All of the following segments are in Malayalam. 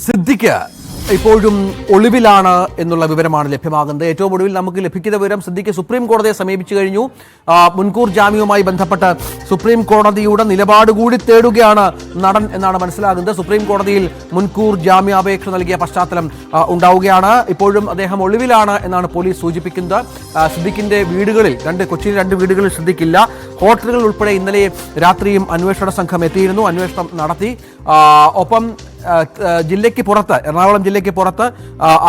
സിദ്ദിഖ് ഇപ്പോഴും ഒളിവിലാണ് എന്നുള്ള വിവരമാണ് ലഭ്യമാകുന്നത്. ഏറ്റവും ഒടുവിൽ നമുക്ക് ലഭിക്കുന്ന വിവരം സിദ്ദിഖ് സുപ്രീം കോടതിയെ സമീപിച്ചു കഴിഞ്ഞു. മുൻകൂർ ജാമ്യവുമായി ബന്ധപ്പെട്ട് സുപ്രീം കോടതിയുടെ നിലപാട് കൂടി തേടുകയാണ് നടൻ എന്നാണ് മനസ്സിലാകുന്നത്. സുപ്രീം കോടതിയിൽ മുൻകൂർ ജാമ്യാപേക്ഷ നൽകിയ പശ്ചാത്തലം ഉണ്ടാവുകയാണ്. ഇപ്പോഴും അദ്ദേഹം ഒളിവിലാണ് എന്നാണ് പോലീസ് സൂചിപ്പിക്കുന്നത്. സിദ്ദിഖിന്റെ വീടുകളിൽ കൊച്ചിയിൽ രണ്ട് വീടുകളിൽ സിദ്ദിഖില്ല. ഹോട്ടലുകൾ ഉൾപ്പെടെ ഇന്നലെ രാത്രിയും അന്വേഷണ സംഘം എത്തിയിരുന്നു, അന്വേഷണം നടത്തി. ഒപ്പം ജില്ലയ്ക്ക് പുറത്ത്, എറണാകുളം ജില്ലയ്ക്ക് പുറത്ത്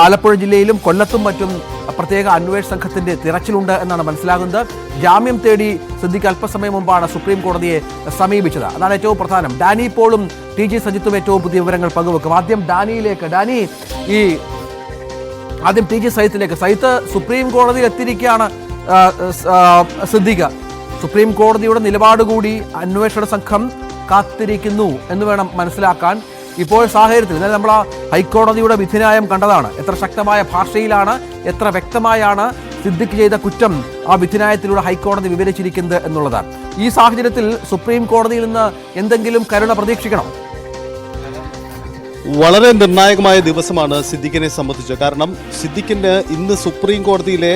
ആലപ്പുഴ ജില്ലയിലും കൊല്ലത്തും മറ്റും പ്രത്യേക അന്വേഷണ സംഘത്തിന്റെ തിരച്ചിലുണ്ട് എന്നാണ് മനസ്സിലാകുന്നത്. ജാമ്യം തേടി സിദ്ദിഖ് അല്പസമയം മുമ്പാണ് സുപ്രീം കോടതിയെ സമീപിച്ചത്. അതാണ് ഏറ്റവും പ്രധാനം. ഡാനി പോളും ടി ജി സജിത്തും ഏറ്റവും പുതിയ വിവരങ്ങൾ പങ്കുവെക്കും. ആദ്യം ഡാനിയിലേക്ക്. ഡാനി, ആദ്യം ടി ജി സജിത്തിലേക്ക്. സജിത്ത്, സുപ്രീം കോടതിയിൽ എത്തിയിരിക്കുകയാണ് സിദ്ദിഖ്. സുപ്രീം കോടതിയുടെ നിലപാട് കൂടി അന്വേഷണ സംഘം കാത്തിരിക്കുന്നു എന്ന് വേണം മനസ്സിലാക്കാൻ. ഇപ്പോൾ സാഹചര്യത്തിൽ ഇന്നലെ നമ്മൾ ഹൈക്കോടതിയുടെ വിധിന്യായം കണ്ടതാണ്. എത്ര ശക്തമായ ഭാഷയിലാണ്, എത്ര വ്യക്തമായാണ് സിദ്ദിഖ് ചെയ്ത കുറ്റം ആ വിധിന്യായത്തിലൂടെ ഹൈക്കോടതി വിവരിച്ചിരിക്കുന്നത് എന്നുള്ളതാണ്. ഈ സാഹചര്യത്തിൽ സുപ്രീം കോടതിയിൽ നിന്ന് എന്തെങ്കിലും കരുണ പ്രതീക്ഷിക്കണം? വളരെ നിർണായകമായ ദിവസമാണ് സിദ്ദിഖിനെ സംബന്ധിച്ച്. കാരണം സിദ്ദിഖിന് ഇന്ന് സുപ്രീം കോടതിയിലെ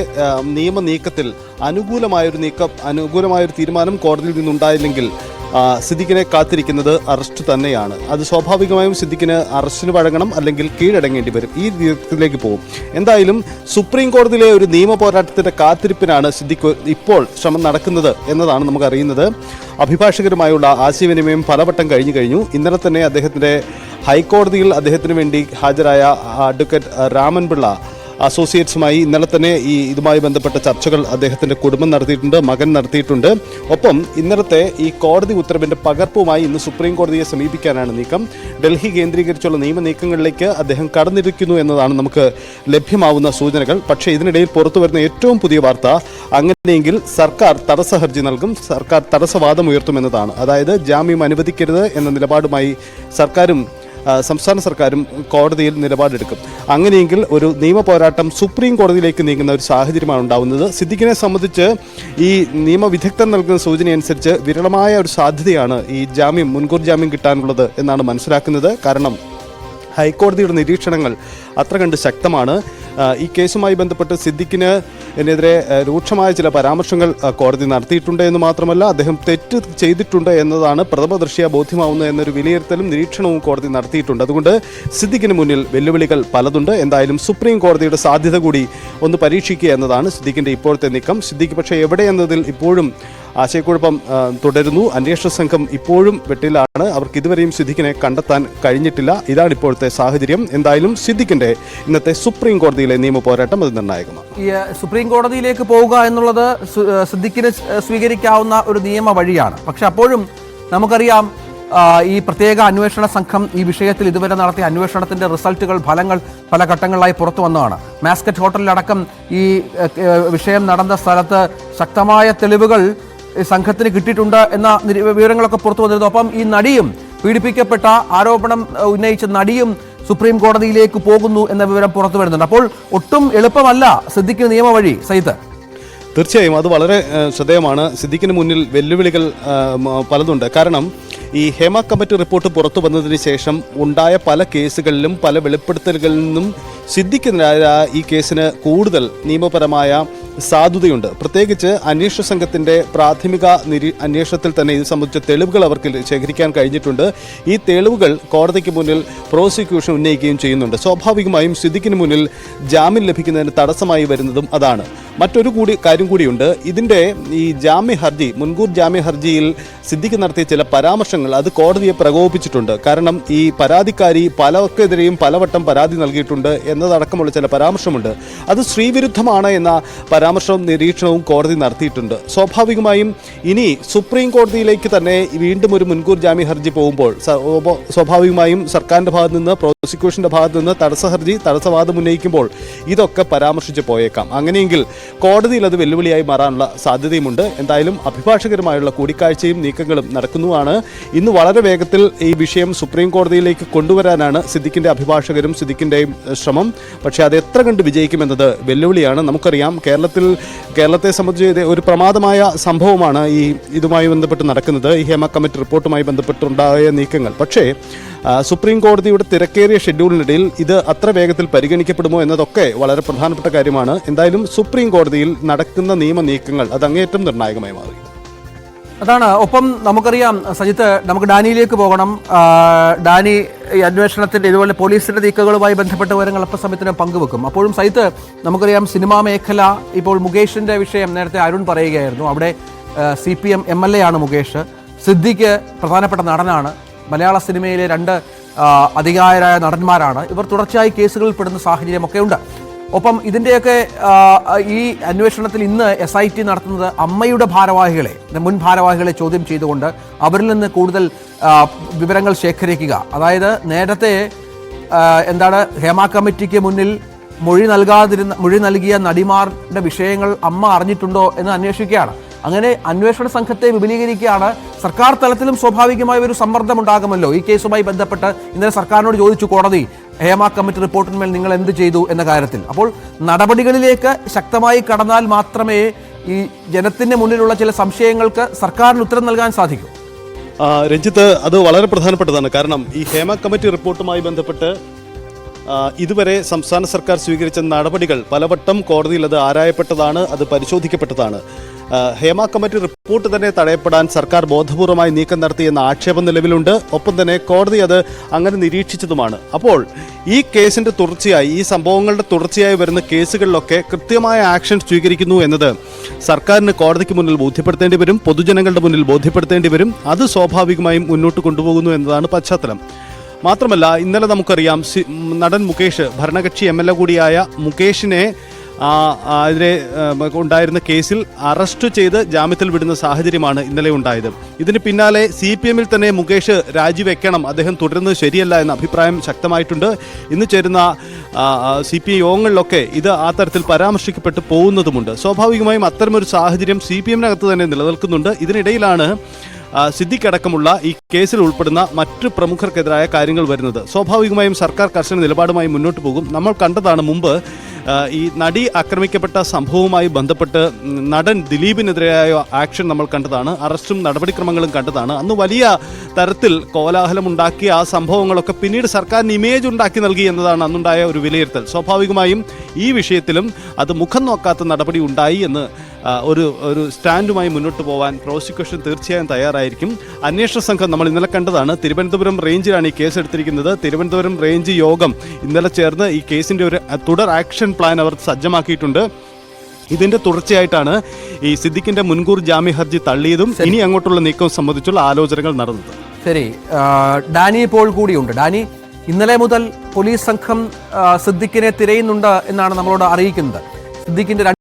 നിയമ നീക്കത്തിൽ അനുകൂലമായൊരു തീരുമാനം കോടതിയിൽ നിന്നുണ്ടായില്ലെങ്കിൽ സിദ്ദിഖിനെ കാത്തിരിക്കുന്നത് അറസ്റ്റ് തന്നെയാണ്. അത് സ്വാഭാവികമായും സിദ്ദിഖിന് അറസ്റ്റിന് വഴങ്ങണം, അല്ലെങ്കിൽ കീഴടങ്ങേണ്ടി വരും. ഈ രീതിയിലേക്ക് പോകും. എന്തായാലും സുപ്രീം കോടതിയിലെ ഒരു നിയമ പോരാട്ടത്തിന്റെ കാത്തിരിപ്പിനാണ് സിദ്ദിഖ് ഇപ്പോൾ ശ്രമം നടക്കുന്നത് എന്നതാണ് നമുക്കറിയുന്നത്. അഭിഭാഷകരുമായുള്ള ആശയവിനിമയം പലവട്ടം കഴിഞ്ഞു. ഇന്നലെ തന്നെ ഹൈക്കോടതിയിൽ അദ്ദേഹത്തിന് വേണ്ടി ഹാജരായ അഡ്വക്കേറ്റ് രാമൻപിള്ള അസോസിയേറ്റ്സുമായി ഇന്നലെ തന്നെ ഇതുമായി ബന്ധപ്പെട്ട ചർച്ചകൾ അദ്ദേഹത്തിന്റെ കുടുംബം നടത്തിയിട്ടുണ്ട്, മകൻ നടത്തിയിട്ടുണ്ട്. ഒപ്പം ഇന്നലത്തെ ഈ കോടതി ഉത്തരവിന്റെ പകർപ്പുമായി ഇന്ന് സുപ്രീം കോടതിയെ സമീപിക്കാനാണ് നീക്കം. ഡൽഹി കേന്ദ്രീകരിച്ചുള്ള നിയമ നീക്കങ്ങളിലേക്ക് അദ്ദേഹം കടന്നിരിക്കുന്നു എന്നതാണ് നമുക്ക് ലഭ്യമാവുന്ന സൂചനകൾ. പക്ഷേ ഇതിനിടയിൽ പുറത്തുവരുന്ന ഏറ്റവും പുതിയ വാർത്ത, അങ്ങനെയെങ്കിൽ സർക്കാർ തടസ്സ ഹർജി നൽകും, സർക്കാർ തടസ്സവാദം ഉയർത്തുമെന്നതാണ്. അതായത് ജാമ്യം അനുവദിക്കരുത് എന്ന നിലപാടുമായി സംസ്ഥാന സർക്കാരും കോടതിയിൽ നിലപാടെടുക്കും. അങ്ങനെയെങ്കിൽ ഒരു നിയമ പോരാട്ടം സുപ്രീം കോടതിയിലേക്ക് നീങ്ങുന്ന ഒരു സാഹചര്യമാണ് ഉണ്ടാവുന്നത്. സിദ്ദിഖിനെ സംബന്ധിച്ച് ഈ നിയമവിദഗ്ധർ നൽകുന്ന സൂചനയനുസരിച്ച് വിരളമായ ഒരു സാധ്യതയാണ് ഈ മുൻകൂർ ജാമ്യം കിട്ടാനുള്ളത് എന്നാണ് മനസ്സിലാക്കുന്നത്. കാരണം ഹൈക്കോടതിയുടെ നിരീക്ഷണങ്ങൾ അത്ര കണ്ട് ശക്തമാണ്. ഈ കേസുമായി ബന്ധപ്പെട്ട് സിദ്ദിഖിനെതിരെ രൂക്ഷമായ ചില പരാമർശങ്ങൾ കോടതി നടത്തിയിട്ടുണ്ട് എന്ന് മാത്രമല്ല, അദ്ദേഹം തെറ്റ് ചെയ്തിട്ടുണ്ട് എന്നതാണ് പ്രഥമ ദൃഷ്ട്യാ ബോധ്യമാവുന്നത് എന്നൊരു വിലയിരുത്തലും നിരീക്ഷണവും കോടതി നടത്തിയിട്ടുണ്ട്. അതുകൊണ്ട് സിദ്ദിഖിന് മുന്നിൽ വെല്ലുവിളികൾ പലതുണ്ട്. എന്തായാലും സുപ്രീം കോടതിയുടെ സാധ്യത കൂടി ഒന്ന് പരീക്ഷിക്കുക എന്നതാണ് സിദ്ദിഖിന്റെ ഇപ്പോഴത്തെ നീക്കം. സിദ്ദിഖ് പക്ഷേ എവിടെയെന്നതിൽ ഇപ്പോഴും ആശയക്കുഴപ്പം തുടരുന്നു. അന്വേഷണ സംഘം ഇപ്പോഴും വെട്ടിലാണ്. അവർക്ക് ഇതുവരെയും സിദ്ദിഖിനെ കണ്ടെത്താൻ കഴിഞ്ഞിട്ടില്ല. ഇതാണ് ഇപ്പോഴത്തെ സാഹചര്യം. എന്തായാലും സിദ്ദിഖിന്റെ ഇന്നത്തെ സുപ്രീം കോടതിയിലെ നിയമ പോരാട്ടം അത് നിർണായകമാണ്. ഈ സുപ്രീം കോടതിയിലേക്ക് പോവുക എന്നുള്ളത് സിദ്ദിഖിന് സ്വീകരിക്കാവുന്ന ഒരു നിയമ വഴിയാണ്. പക്ഷെ അപ്പോഴും നമുക്കറിയാം, ഈ പ്രത്യേക അന്വേഷണ സംഘം ഈ വിഷയത്തിൽ ഇതുവരെ നടത്തിയ അന്വേഷണത്തിന്റെ റിസൾട്ടുകൾ, ഫലങ്ങൾ പല ഘട്ടങ്ങളിലായി പുറത്തു വന്നതാണ്. മാസ്കറ്റ് ഹോട്ടലിലടക്കം ഈ വിഷയം നടന്ന സ്ഥലത്ത് ശക്തമായ തെളിവുകൾ സംഘത്തിന് കിട്ടിയിട്ടുണ്ട് എന്ന വിവരങ്ങളൊക്കെ പുറത്തു വന്നിരുന്നു. ഒപ്പം ഈ നടിയും, പീഡിപ്പിക്കപ്പെട്ട ആരോപണം ഉന്നയിച്ച നടിയും സുപ്രീം കോടതിയിലേക്ക് പോകുന്നു എന്ന വിവരം പുറത്തു വരുന്നുണ്ട്. അപ്പോൾ ഒട്ടും എളുപ്പമല്ല സിദ്ദിഖിന് നിയമവഴി. സയ്യിദ്, തീർച്ചയായും അത് വളരെ ശ്രദ്ധേയമാണ്. സിദ്ദിഖിന് മുന്നിൽ വെല്ലുവിളികൾ പലതുണ്ട്. കാരണം ഈ ഹേമ കമ്മിറ്റി റിപ്പോർട്ട് പുറത്തു വന്നതിന് ശേഷം ഉണ്ടായ പല കേസുകളിലും പല വെളിപ്പെടുത്തലുകളിൽ നിന്നും സിദ്ദിഖിനെതിരായ ഈ കേസിന് കൂടുതൽ നിയമപരമായ സാധുതയുണ്ട്. പ്രത്യേകിച്ച് അന്വേഷണ സംഘത്തിന്റെ പ്രാഥമിക അന്വേഷണത്തിൽ തന്നെ ഇത് സംബന്ധിച്ച തെളിവുകൾ അവർക്ക് ശേഖരിക്കാൻ കഴിഞ്ഞിട്ടുണ്ട്. ഈ തെളിവുകൾ കോടതിക്ക് മുന്നിൽ പ്രോസിക്യൂഷൻ ഉന്നയിക്കുകയും ചെയ്യുന്നുണ്ട്. സ്വാഭാവികമായും സിദ്ദിഖിന് മുന്നിൽ ജാമ്യം ലഭിക്കുന്നതിന് തടസ്സമായി വരുന്നതും അതാണ്. മറ്റൊരു കാര്യം കൂടിയുണ്ട്. ഇതിന്റെ ഈ മുൻകൂർ ജാമ്യ ഹർജിയിൽ സിദ്ദിഖ് നടത്തിയ ചില പരാമർശങ്ങൾ അത് കോടതിയെ പ്രകോപിപ്പിച്ചിട്ടുണ്ട്. കാരണം ഈ പരാതിക്കാരി പലർക്കെതിരെയും പലവട്ടം പരാതി നൽകിയിട്ടുണ്ട് എന്നതടക്കമുള്ള ചില പരാമർശമുണ്ട്. അത് സ്ത്രീവിരുദ്ധമാണ് എന്ന പരാമർശവും നിരീക്ഷണവും കോടതി നടത്തിയിട്ടുണ്ട്. സ്വാഭാവികമായും ഇനി സുപ്രീം കോടതിയിലേക്ക് തന്നെ വീണ്ടും ഒരു മുൻകൂർ ജാമ്യ ഹർജി പോകുമ്പോൾ സ്വാഭാവികമായും സർക്കാരിന്റെ ഭാഗത്ത് നിന്ന്, പ്രോസിക്യൂഷന്റെ ഭാഗത്ത് നിന്ന് തടസ്സവാദം ഉന്നയിക്കുമ്പോൾ ഇതൊക്കെ പരാമർശിച്ച് പോയേക്കാം. അങ്ങനെയെങ്കിൽ കോടതിയിൽ അത് വെല്ലുവിളിയായി മാറാനുള്ള സാധ്യതയുമുണ്ട്. എന്തായാലും അഭിഭാഷകരുമായുള്ള കൂടിക്കാഴ്ചയും നീക്കങ്ങളും നടക്കുന്നതാണ്. ഇന്ന് വളരെ വേഗത്തിൽ ഈ വിഷയം സുപ്രീം കോടതിയിലേക്ക് കൊണ്ടുവരാനാണ് സിദ്ദിഖിന്റെ അഭിഭാഷകരും സിദ്ദിഖിന്റെയും ശ്രമം. പക്ഷേ അത് എത്ര കണ്ട് വിജയിക്കുമെന്നത് വെല്ലുവിളിയാണ്. നമുക്കറിയാം, കേരളത്തിൽ കേരളത്തെ സംബന്ധിച്ച് ഒരു പ്രമാദമായ സംഭവമാണ് ഇതുമായി ബന്ധപ്പെട്ട് നടക്കുന്നത്, ഈ ഹേമ കമ്മിറ്റി റിപ്പോർട്ടുമായി ബന്ധപ്പെട്ടുണ്ടായ നീക്കങ്ങൾ. പക്ഷേ സുപ്രീം കോടതിയുടെ തിരക്കേറിയ ഷെഡ്യൂളിനിടയിൽ ഇത് അത്ര വേഗത്തിൽ പരിഗണിക്കപ്പെടുമോ എന്നതൊക്കെ വളരെ പ്രധാനപ്പെട്ട കാര്യമാണ്. എന്തായാലും സുപ്രീം കോടതിയിൽ നടക്കുന്ന നിയമ നീക്കങ്ങൾ അത് അങ്ങേയറ്റം നിർണായകമായി മാറി. അതാണ്. ഒപ്പം നമുക്കറിയാം സജിത്ത്, നമുക്ക് ഡാനിയിലേക്ക് പോകണം. ഡാനി ഈ അന്വേഷണത്തിന്റെ ഇതുപോലെ പോലീസിന്റെ നീക്കങ്ങളുമായി ബന്ധപ്പെട്ട വിവരങ്ങൾ അല്പസമയത്തിന് പങ്കുവെക്കും. അപ്പോഴും സജിത്ത്, നമുക്കറിയാം സിനിമാ മേഖല ഇപ്പോൾ മുകേഷിന്റെ വിഷയം നേരത്തെ അരുൺ പറയുകയായിരുന്നു. അവിടെ CPM MLA ആണ് മുകേഷ്. സിദ്ദിഖ് പ്രധാനപ്പെട്ട നടനാണ്. മലയാള സിനിമയിലെ 2 അധികായരായ നടന്മാരാണ്. ഇവർ തുടർച്ചയായി കേസുകളിൽ പെടുന്ന സാഹചര്യമൊക്കെ ഉണ്ട്. ഒപ്പം ഇതിൻ്റെയൊക്കെ ഈ അന്വേഷണത്തിൽ ഇന്ന് SIT നടത്തുന്നത് അമ്മയുടെ ഭാരവാഹികളെ, മുൻ ഭാരവാഹികളെ ചോദ്യം ചെയ്തുകൊണ്ട് അവരിൽ നിന്ന് കൂടുതൽ വിവരങ്ങൾ ശേഖരിക്കുക. അതായത് നേരത്തെ ഹേമ കമ്മിറ്റിക്ക് മുന്നിൽ മൊഴി നൽകിയ നടിമാരുടെ വിഷയങ്ങൾ അമ്മ അറിഞ്ഞിട്ടുണ്ടോ എന്ന് അന്വേഷിക്കുകയാണ്. അങ്ങനെ അന്വേഷണ സംഘത്തെ വിപുലീകരിക്കുകയാണ്. സർക്കാർ തലത്തിലും സ്വാഭാവികമായ ഒരു സമ്മർദ്ദം ഉണ്ടാകുമല്ലോ. ഈ കേസുമായി ബന്ധപ്പെട്ട് ഇന്നലെ സർക്കാരിനോട് ചോദിച്ചു കോടതി, ഹേമ കമ്മിറ്റി റിപ്പോർട്ടിന്മേൽ നിങ്ങൾ എന്ത് ചെയ്തു എന്ന കാര്യത്തിൽ. അപ്പോൾ നടപടികളിലേക്ക് ശക്തമായി കടന്നാൽ മാത്രമേ ഈ ജനത്തിന് മുന്നിലുള്ള ചില സംശയങ്ങൾക്ക് സർക്കാരിന് ഉത്തരം നൽകാൻ സാധിക്കൂ. രഞ്ജിത്ത്, അത് വളരെ പ്രധാനപ്പെട്ടതാണ്. കാരണം ഈ ഹേമ കമ്മിറ്റി റിപ്പോർട്ടുമായി ബന്ധപ്പെട്ട് ഇതുവരെ സംസ്ഥാന സർക്കാർ സ്വീകരിച്ച നടപടികൾ പലവട്ടം കോടതിയിൽ അത് ആരായപ്പെട്ടതാണ്, അത് പരിശോധിക്കപ്പെട്ടതാണ്. ഹേമ കമ്മിറ്റി റിപ്പോർട്ട് തന്നെ തടയപ്പെടാൻ സർക്കാർ ബോധപൂർവമായി നീക്കം നടത്തിയെന്ന ആക്ഷേപം നിലവിലുണ്ട്. ഒപ്പം തന്നെ കോടതി അത് അങ്ങനെ നിരീക്ഷിച്ചതുമാണ്. അപ്പോൾ ഈ കേസിന്റെ തുടർച്ചയായി, ഈ സംഭവങ്ങളുടെ തുടർച്ചയായി വരുന്ന കേസുകളിലൊക്കെ കൃത്യമായ ആക്ഷൻ സ്വീകരിക്കുന്നു എന്നത് സർക്കാരിന് കോടതിക്ക് മുന്നിൽ ബോധ്യപ്പെടുത്തേണ്ടി വരും, പൊതുജനങ്ങളുടെ മുന്നിൽ ബോധ്യപ്പെടുത്തേണ്ടി വരും. അത് സ്വാഭാവികമായും മുന്നോട്ട് കൊണ്ടുപോകുന്നു എന്നതാണ് പശ്ചാത്തലം. മാത്രമല്ല, ഇന്നലെ നമുക്കറിയാം നടൻ മുകേഷ്, ഭരണകക്ഷി MLA കൂടിയായ മുകേഷിനെ അതിലെ ഉണ്ടായിരുന്ന കേസിൽ അറസ്റ്റ് ചെയ്ത് ജാമ്യത്തിൽ വിടുന്ന സാഹചര്യമാണ് ഇന്നലെ ഉണ്ടായത്. ഇതിന് പിന്നാലെ CPM-ൽ തന്നെ മുകേഷ് രാജിവെക്കണം, അദ്ദേഹം തുടരുന്നത് ശരിയല്ല എന്ന അഭിപ്രായം ശക്തമായിട്ടുണ്ട്. ഇന്ന് ചേരുന്ന CPI യോഗങ്ങളിലൊക്കെ ഇത് ആ തരത്തിൽ പരാമർശിക്കപ്പെട്ട് പോകുന്നതുമുണ്ട്. സ്വാഭാവികമായും അത്തരമൊരു സാഹചര്യം CPM-നകത്ത് തന്നെ നിലനിൽക്കുന്നുണ്ട്. ഇതിനിടയിലാണ് സിദ്ദിഖ് അടക്കമുള്ള ഈ കേസിൽ ഉൾപ്പെടുന്ന മറ്റു പ്രമുഖർക്കെതിരായ കാര്യങ്ങൾ വരുന്നത്. സ്വാഭാവികമായും സർക്കാർ കർശന നിലപാടുമായി മുന്നോട്ട് പോകും. നമ്മൾ കണ്ടതാണ് മുമ്പ് ഈ നടി ആക്രമിക്കപ്പെട്ട സംഭവവുമായി ബന്ധപ്പെട്ട് നടൻ ദിലീപിനെതിരായ ആക്ഷൻ നമ്മൾ കണ്ടതാണ്, അറസ്റ്റും നടപടിക്രമങ്ങളും കണ്ടതാണ്. അന്ന് വലിയ തരത്തിൽ കോലാഹലമുണ്ടാക്കിയ ആ സംഭവങ്ങളൊക്കെ പിന്നീട് സർക്കാരിന് ഇമേജ് ഉണ്ടാക്കി നൽകി എന്നതാണ് അന്നുണ്ടായ ഒരു വിലയിരുത്തൽ. സ്വാഭാവികമായും ഈ വിഷയത്തിലും അത് മുഖം നോക്കാത്ത നടപടി ഉണ്ടായി എന്ന് ഒരു സ്റ്റാൻഡുമായി മുന്നോട്ട് പോകാൻ പ്രോസിക്യൂഷൻ തീർച്ചയായും തയ്യാറായിരിക്കും. അന്വേഷണ സംഘം നമ്മൾ ഇന്നലെ കണ്ടതാണ്, തിരുവനന്തപുരം റേഞ്ചിലാണ് ഈ കേസ് എടുത്തിരിക്കുന്നത്. തിരുവനന്തപുരം റേഞ്ച് യോഗം ഇന്നലെ ചേർന്ന് ഈ കേസിൻ്റെ ഒരു തുടർ ആക്ഷൻ പ്ലാൻ അവർ സജ്ജമാക്കിയിട്ടുണ്ട്. ഇതിന്റെ തുടർച്ചയായിട്ടാണ് ഈ സിദ്ദിഖിന്റെ മുൻകൂർ ജാമ്യ ഹർജി തള്ളിയതും ഇനി അങ്ങോട്ടുള്ള നീക്കം സംബന്ധിച്ചുള്ള ആലോചനകൾ നടന്നത്. ശരി, ഡാനി ഇപ്പോൾ കൂടിയുണ്ട്. ഡാനി, ഇന്നലെ മുതൽ പോലീസ് സംഘം സിദ്ദിഖിനെ തിരയുന്നുണ്ട് എന്നാണ് നമ്മളോട് അറിയിക്കുന്നത്. സിദ്ദിഖിന്റെ